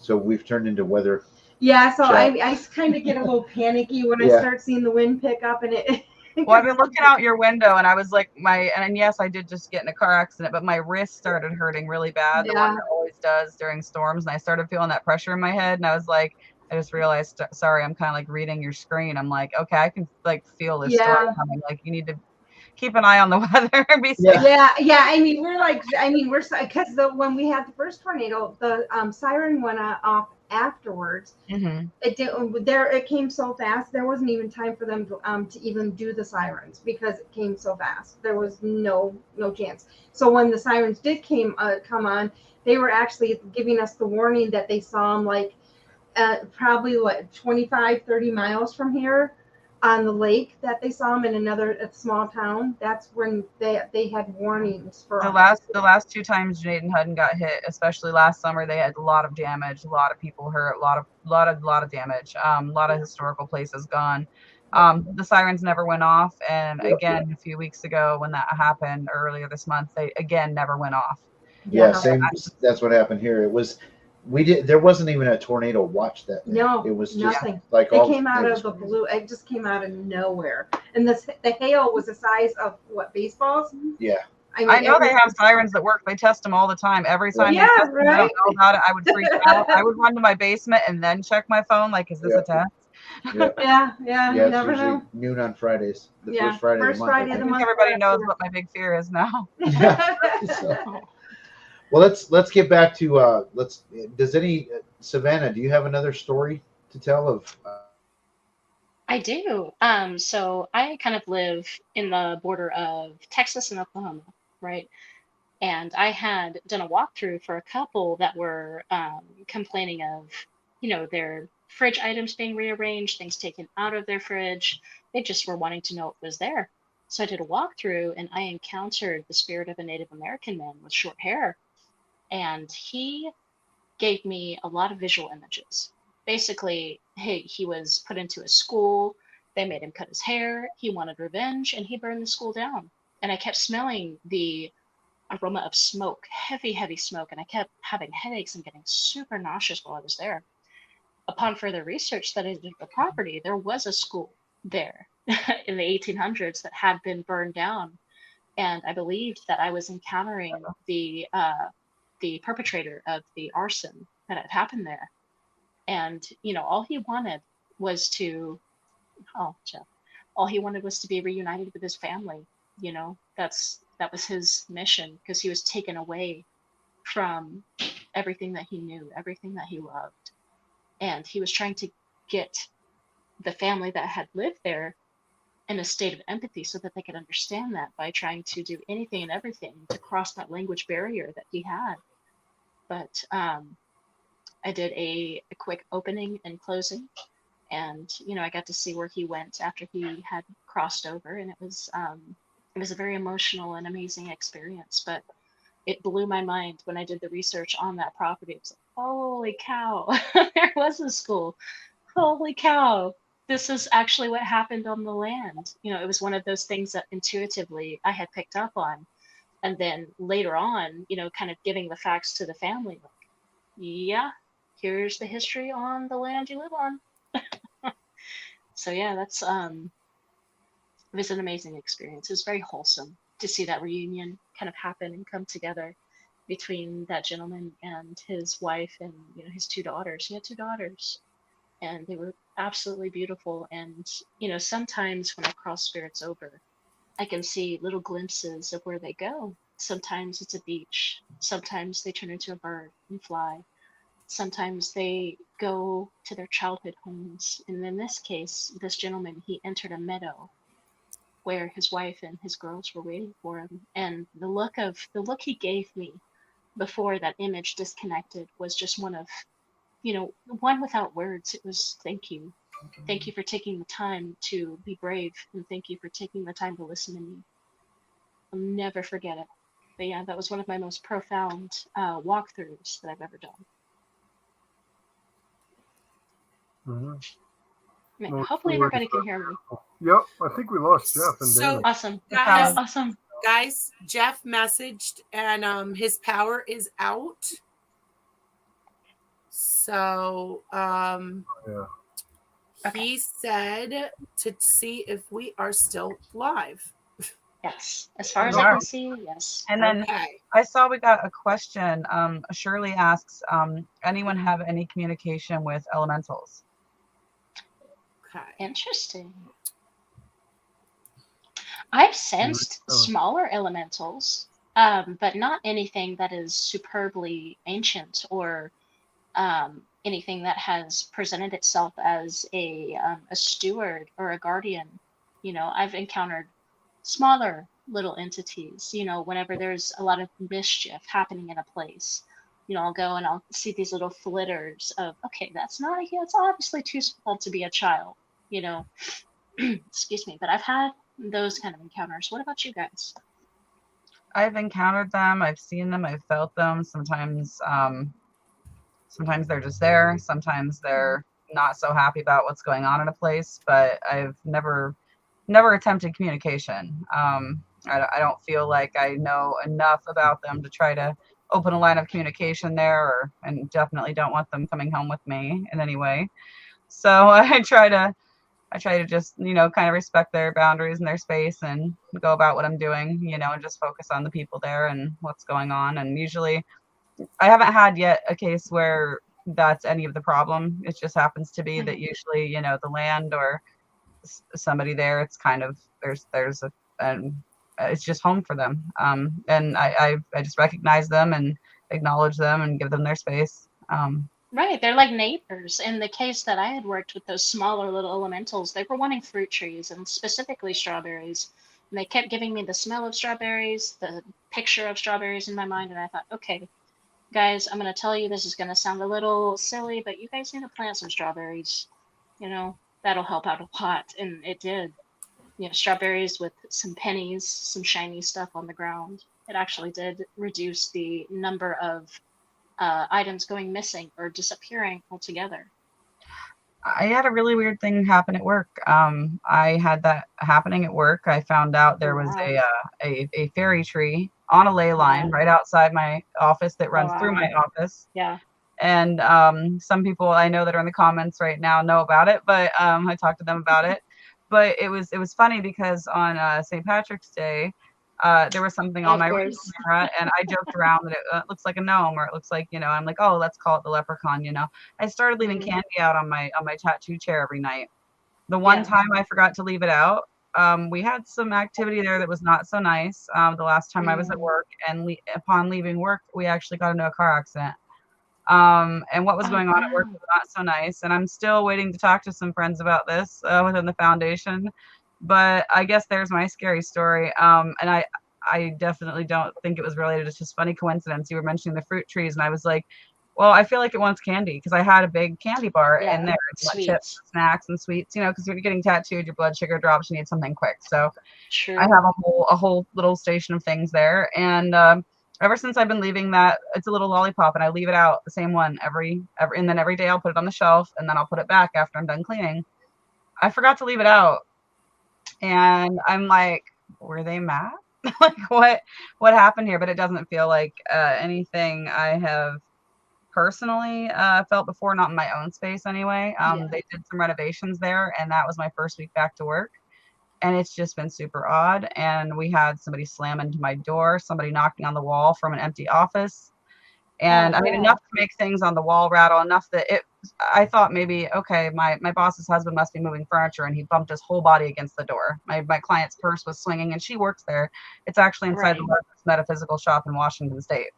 so we've turned into weather. Yeah, so I kind of get a little panicky when I start seeing the wind pick up, and it. Well, I've been looking out your window, and I was like, and yes, I did just get in a car accident, but my wrist started hurting really bad. The one that always does during storms, and I started feeling that pressure in my head, and I was like, I just realized, sorry, I'm kind of like reading your screen. I'm like, okay, I can like feel this storm coming. Like you need to keep an eye on the weather and be safe. Yeah. I mean, we're because when we had the first tornado, the siren went off afterwards. Mm-hmm. It came so fast. There wasn't even time for them to even do the sirens because it came so fast. There was no chance. So when the sirens did come on, they were actually giving us the warning that they saw them like probably like 25-30 miles from here on the lake, that they saw them in a small town. That's when they had warnings for the last 2 times Janaden-Hutton got hit, especially last summer. They had a lot of damage, a lot of people hurt, a lot of damage, a lot of historical places gone. The sirens never went off, and again a few weeks ago when that happened earlier this month, they again never went off. Yeah, Yeah. same. That's what happened here. There wasn't even a tornado watch that day. No, It was just nothing. like It came out of the blue. It just came out of nowhere. And the hail was the size of what, baseballs? Yeah. I mean, I know they have sirens that work. They test them all the time. Every time they test them, I don't know about it. I would freak out. I would run to my basement and then check my phone. Like, is this a test? Yeah. Yeah, You it's never usually know. noon on Fridays. The Yeah, first Friday first of the month. Friday I of the think. month. Everybody knows what my big fear is now. Yeah. So, well, let's get back to does Savannah, do you have another story to tell of I do. So I kind of live in the border of Texas and Oklahoma, right? And I had done a walkthrough for a couple that were complaining of, their fridge items being rearranged, things taken out of their fridge. They just were wanting to know what was there. So I did a walkthrough and I encountered the spirit of a Native American man with short hair. And he gave me a lot of visual images. Basically, he was put into a school. They made him cut his hair. He wanted revenge and he burned the school down. And I kept smelling the aroma of smoke, heavy, heavy smoke. And I kept having headaches and getting super nauseous while I was there. Upon further research that I did the property, there was a school there in the 1800s that had been burned down. And I believed that I was encountering the perpetrator of the arson that had happened there. And, all he wanted was to, oh, Jeff, all he wanted was to be reunited with his family. That was his mission because he was taken away from everything that he knew, everything that he loved. And he was trying to get the family that had lived there in a state of empathy so that they could understand that by trying to do anything and everything to cross that language barrier that he had. But I did a quick opening and closing, and I got to see where he went after he had crossed over, and it was a very emotional and amazing experience. But it blew my mind when I did the research on that property. It was like, holy cow, there was a school. Holy cow, this is actually what happened on the land. It was one of those things that intuitively I had picked up on. And then later on, kind of giving the facts to the family, like, yeah, here's the history on the land you live on. So yeah, that's it was an amazing experience. It was very wholesome to see that reunion kind of happen and come together between that gentleman and his wife and his two daughters. He had two daughters, and they were absolutely beautiful. And sometimes when I cross spirits over, I can see little glimpses of where they go. Sometimes it's a beach. Sometimes they turn into a bird and fly. Sometimes they go to their childhood homes. And in this case, this gentleman, he entered a meadow where his wife and his girls were waiting for him. And the look he gave me before that image disconnected was just one of, one without words. It was thank you. Thank you for taking the time to be brave, and thank you for taking the time to listen to me. I'll never forget it. But yeah, that was one of my most profound walkthroughs that I've ever done. Mm-hmm. Hopefully everybody can hear me. Yep, I think we lost Jeff and Dana. Awesome. Awesome. Guys, Jeff messaged and his power is out. So he said to see if we are still live. Yes, as far as I can see, yes. And then I saw we got a question. Shirley asks, anyone have any communication with elementals? Okay. Interesting. I've sensed smaller elementals, but not anything that is superbly ancient or anything that has presented itself as a steward or a guardian. I've encountered smaller little entities, whenever there's a lot of mischief happening in a place. I'll go and I'll see these little flitters of, okay, it's obviously too small to be a child, excuse me, but I've had those kind of encounters. What about you guys? I've encountered them. I've seen them. I've felt them. Sometimes they're just there. Sometimes they're not so happy about what's going on in a place, but I've never attempted communication. I don't feel like I know enough about them to try to open a line of communication there, and definitely don't want them coming home with me in any way. So I try to just, kind of respect their boundaries and their space and go about what I'm doing, and just focus on the people there and what's going on. And usually I haven't had yet a case where that's any of the problem. It just happens to be that usually, the land or somebody there, it's kind of, there's it's just home for them. And I just recognize them and acknowledge them and give them their space. Right, they're like neighbors. In the case that I had worked with, those smaller little elementals, they were wanting fruit trees and specifically strawberries. And they kept giving me the smell of strawberries, the picture of strawberries in my mind, and I thought, okay, guys, I'm going to tell you this is going to sound a little silly, but you guys need to plant some strawberries. That'll help out a lot. And it did. Strawberries with some pennies, some shiny stuff on the ground. It actually did reduce the number of items going missing or disappearing altogether. I had a really weird thing happen at work. I had that happening at work. I found out there was a fairy tree on a ley line right outside my office that runs through my office. Yeah. And some people I know that are in the comments right now know about it, but I talked to them about it. But it was funny because on St. Patrick's Day, there was something on my camera, and I joked around that it looks like a gnome, or it looks like, I'm like, oh, let's call it the leprechaun. I started leaving candy out on my tattoo chair every night. The one time I forgot to leave it out, we had some activity there that was not so nice. The last time I was at work, and upon leaving work, we actually got into a car accident. And what was going on at work was not so nice. And I'm still waiting to talk to some friends about this within the foundation. But I guess there's my scary story. And I definitely don't think it was related. It's just funny coincidence. You were mentioning the fruit trees, and I was like, well, I feel like it wants candy because I had a big candy bar in there. Chips, snacks, and sweets, because when you're getting tattooed, your blood sugar drops, you need something quick. So I have a whole little station of things there. And ever since I've been leaving that, it's a little lollipop, and I leave it out, the same one and then every day I'll put it on the shelf, and then I'll put it back after I'm done cleaning. I forgot to leave it out, and I'm like, were they mad? Like what happened here? But it doesn't feel like anything I have personally felt before, not in my own space anyway. They did some renovations there, and that was my first week back to work. And it's just been super odd. And we had somebody slam into my door, somebody knocking on the wall from an empty office. And I mean, enough to make things on the wall rattle, enough that I thought maybe, okay, my boss's husband must be moving furniture, and he bumped his whole body against the door. My client's purse was swinging, and she works there. It's actually inside the largest metaphysical shop in Washington State.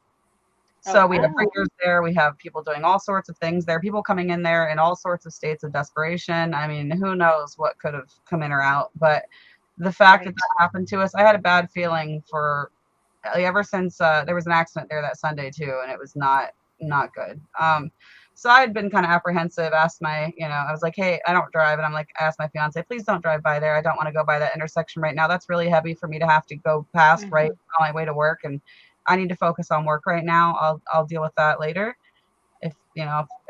So we have readers there. We have people doing all sorts of things there. People coming in there in all sorts of states of desperation. I mean, who knows what could have come in or out. But the fact that happened to us, I had a bad feeling for ever since there was an accident there that Sunday too, and it was not good. So I had been kind of apprehensive. Asked I was like, hey, I don't drive, and I'm like, asked my fiance, please don't drive by there. I don't want to go by that intersection right now. That's really heavy for me to have to go past right on my way to work, and I need to focus on work right now. I'll deal with that later. If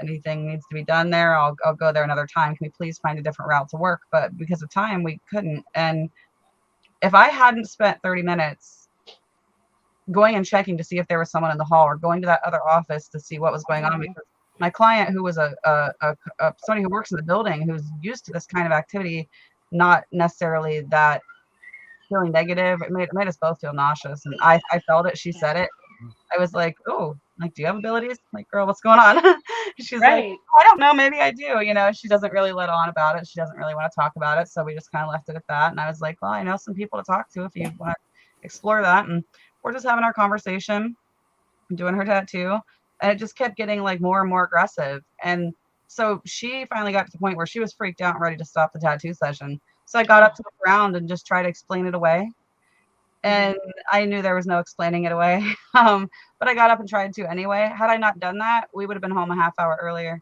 anything needs to be done there, I'll go there another time. Can we please find a different route to work? But because of time, we couldn't. And if I hadn't spent 30 minutes going and checking to see if there was someone in the hall, or going to that other office to see what was going on, because my client, who was somebody who works in the building, who's used to this kind of activity, not necessarily that feeling negative. It made us both feel nauseous, and I felt it. She said it. I was like, oh, like, do you have abilities? Like, girl, what's going on? She's like, I don't know, maybe I do. She doesn't really let on about it. She doesn't really want to talk about it. So we just kind of left it at that. And I was like, well, I know some people to talk to if you want to explore that. And we're just having our conversation, doing her tattoo, and it just kept getting like more and more aggressive. And so she finally got to the point where she was freaked out and ready to stop the tattoo session. So I got up to the ground and just tried to explain it away. And I knew there was no explaining it away. But I got up and tried to anyway. Had I not done that, we would have been home a half hour earlier.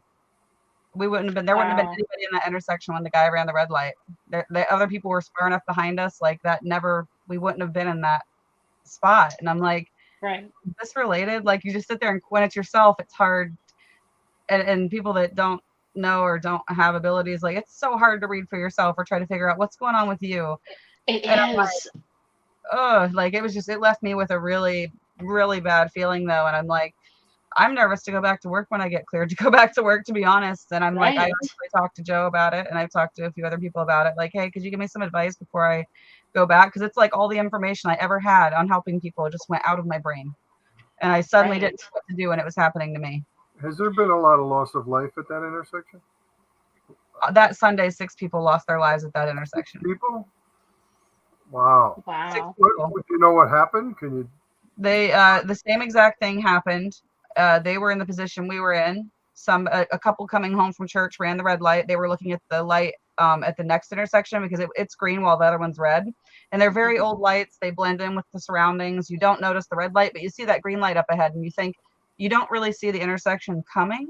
There wouldn't have been anybody in that intersection when the guy ran the red light. The other people were far enough behind us, like that we wouldn't have been in that spot. And I'm like, is this related? Like, you just sit there, and when it's yourself, it's hard. And people that don't know or don't have abilities, like, it's so hard to read for yourself or try to figure out what's going on with you. It and is. I'm like, it left me with a really really bad feeling though. And I'm like, I'm nervous to go back to work when I get cleared to go back to work, to be honest. And I'm like, I Right. actually talked to Joe about it, and I've talked to a few other people about it. Like, hey, could you give me some advice before I go back? Because it's like all the information I ever had on helping people just went out of my brain. And I suddenly Right. didn't know what to do when it was happening to me. Has there been a lot of loss of life at that intersection? That Sunday, 6 people lost their lives at that 6 intersection. people? Wow. 6 Wow. people. Do you know what happened? Can you? They the same exact thing happened. They were in the position we were in. A couple coming home from church ran the red light. They were looking at the light at the next intersection because it's green while the other one's red. And they're very old lights. They blend in with the surroundings. You don't notice the red light, but you see that green light up ahead, and you think you don't really see the intersection coming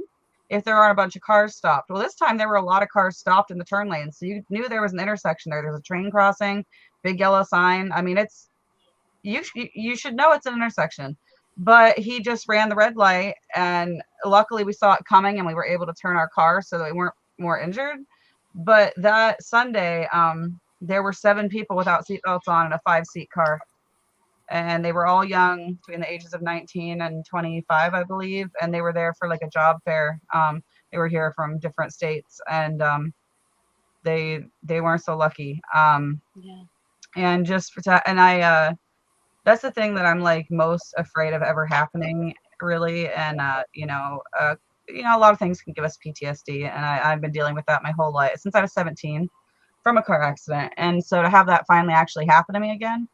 if there aren't a bunch of cars stopped. Well, this time there were a lot of cars stopped in the turn lane, so you knew there was an intersection there. There's a train crossing, big yellow sign. I mean, it's you should know it's an intersection. But he just ran the red light, and luckily we saw it coming and we were able to turn our car so that we weren't more injured. But that Sunday, there were 7 people without seatbelts on in a 5-seat car, and they were all young, between the ages of 19 and 25, I believe, and they were there for like a job fair. They were here from different states, and they weren't so lucky. Yeah. And just and I that's the thing that I'm like most afraid of ever happening, really. And a lot of things can give us PTSD, and I've been dealing with that my whole life since I was 17 from a car accident. And so to have that finally actually happen to me again,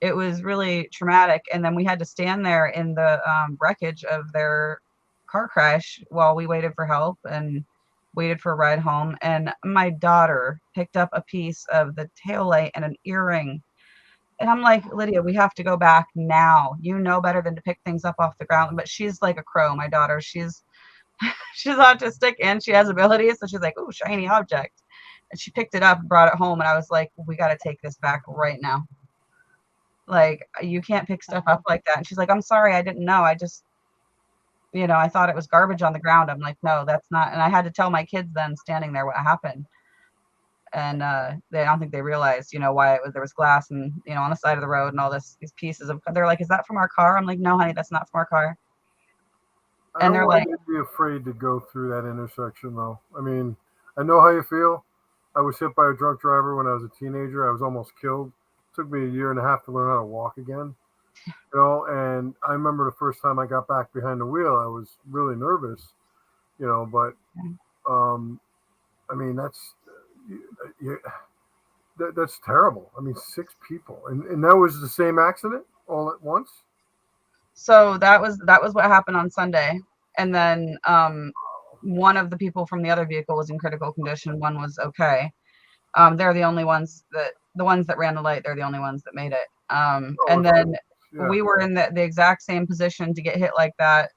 it was really traumatic. And then we had to stand there in the wreckage of their car crash while we waited for help and waited for a ride home. And my daughter picked up a piece of the taillight and an earring. And I'm like, Lydia, we have to go back now. You know better than to pick things up off the ground. But she's like a crow, my daughter. She's autistic and she has abilities. So she's like, oh, shiny object. And she picked it up and brought it home. And I was like, we got to take this back right now. Like, you can't pick stuff up like that. And she's like, I'm sorry, I didn't know. I just, I thought it was garbage on the ground. I'm like, no, that's not. And I had to tell my kids then standing there what happened. And I don't think they realized, why there was glass and, on the side of the road and all these pieces of, they're like, is that from our car? I'm like, no, honey, that's not from our car. And they're like, be afraid to go through that intersection though. I mean, I know how you feel. I was hit by a drunk driver when I was a teenager. I was almost killed. It took me 1.5 years to learn how to walk again. And I remember the first time I got back behind the wheel, I was really nervous, but I mean, that's terrible. I mean, 6 people, and that was the same accident all at once. So that was what happened on Sunday, and then one of the people from the other vehicle was in critical condition. One was okay. They're the only ones that ran the light. They're the only ones that made it. And then we were in the exact same position to get hit like that.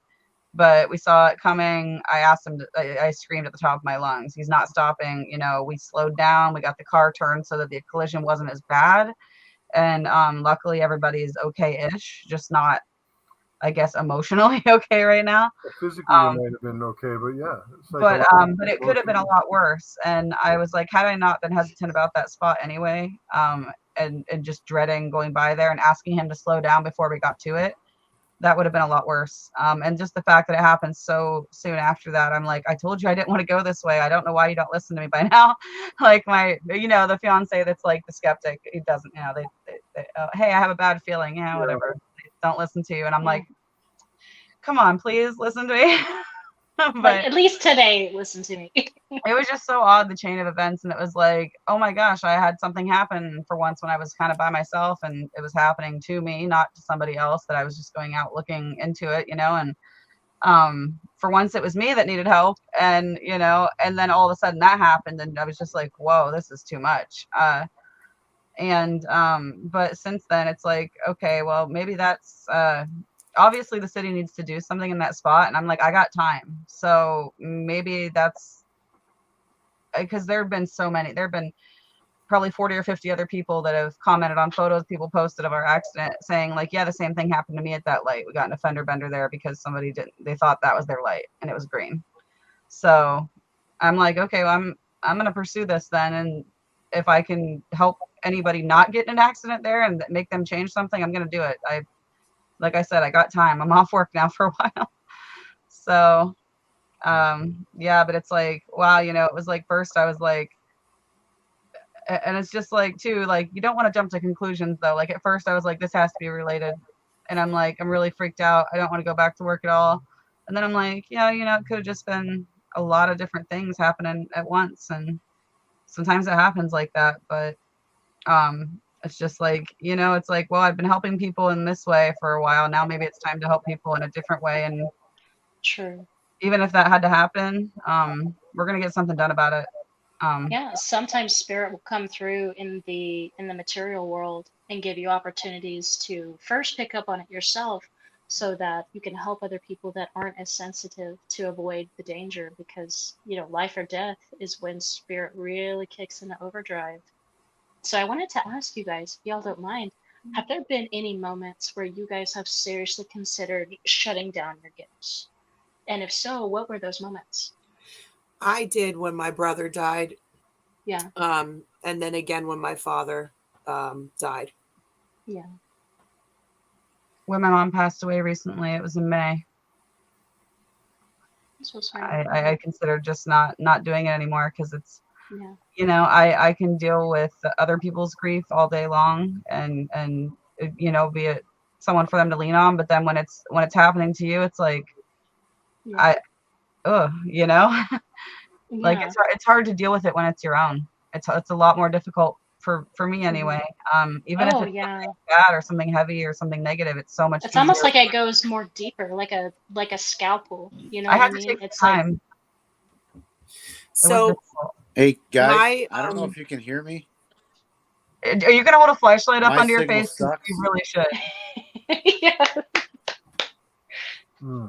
But we saw it coming. I asked him I screamed at the top of my lungs. He's not stopping. We slowed down. We got the car turned so that the collision wasn't as bad. And luckily everybody's okay-ish, just not, I guess, emotionally okay right now. Physically it might have been okay, but yeah. But it could have been a lot worse. And I was like, had I not been hesitant about that spot anyway, and just dreading going by there and asking him to slow down before we got to it, that would have been a lot worse. And just the fact that it happened so soon after that, I'm like, I told you I didn't want to go this way. I don't know why you don't listen to me by now. Like the fiance that's like the skeptic, he doesn't, they hey, I have a bad feeling. Yeah, whatever. They don't listen to you. And I'm like, come on, please listen to me. But at least today, listen to me. It was just so odd, the chain of events. And it was like, oh my gosh, I had something happen for once when I was kind of by myself, and it was happening to me, not to somebody else, that I was just going out looking into it, and for once it was me that needed help. And, and then all of a sudden that happened, and I was just like, whoa, this is too much. But since then it's like, okay, well, maybe that's, obviously the city needs to do something in that spot. And I'm like, I got time. So maybe that's because there have been probably 40 or 50 other people that have commented on photos people posted of our accident saying like, yeah, the same thing happened to me at that light. We got in a fender bender there because they thought that was their light and it was green. So I'm like, okay, well, I'm going to pursue this then. And if I can help anybody not get in an accident there and make them change something, I'm going to do it. like I said, I got time. I'm off work now for a while. So, yeah, but it's like, wow, you know, it was like, first I was like, and it's just like, too, like, you don't want to jump to conclusions though. Like at first I was like, this has to be related. And I'm like, I'm really freaked out. I don't want to go back to work at all. And then I'm like, yeah, you know, it could have just been a lot of different things happening at once. And sometimes it happens like that. But it's just like, you know, it's like, well, I've been helping people in this way for a while. Now maybe it's time to help people in a different way. And True. even if that had to happen, we're going to get something done about it. Yeah, sometimes spirit will come through in the material world and give you opportunities to first pick up on it yourself so that you can help other people that aren't as sensitive to avoid the danger, because, you know, life or death is when spirit really kicks into overdrive. So I wanted to ask you guys, if y'all don't mind, have there been any moments where you guys have seriously considered shutting down your gifts? And if so, what were those moments? I did when my brother died. Yeah. And then again when my father died. Yeah. When my mom passed away recently, it was in May. So sorry. I considered just not doing it anymore, because it's, Yeah. you know, I can deal with other people's grief all day long and you know, be it someone for them to lean on, but then when it's happening to you, it's like, Yeah. you know, like Yeah. it's hard to deal with it when it's your own. It's a lot more difficult for me anyway. Even if Oh, it's yeah. something bad or something heavy or something negative, it's so much It's easier. almost like it goes more deeper, like a scalpel. You know I what I had to mean? take It's some like, time. It was So difficult. Hey guys, my I don't know if you can hear me. Are you gonna hold a flashlight up My under your signal face? 'Cause sucks. you really should. yeah. Hmm.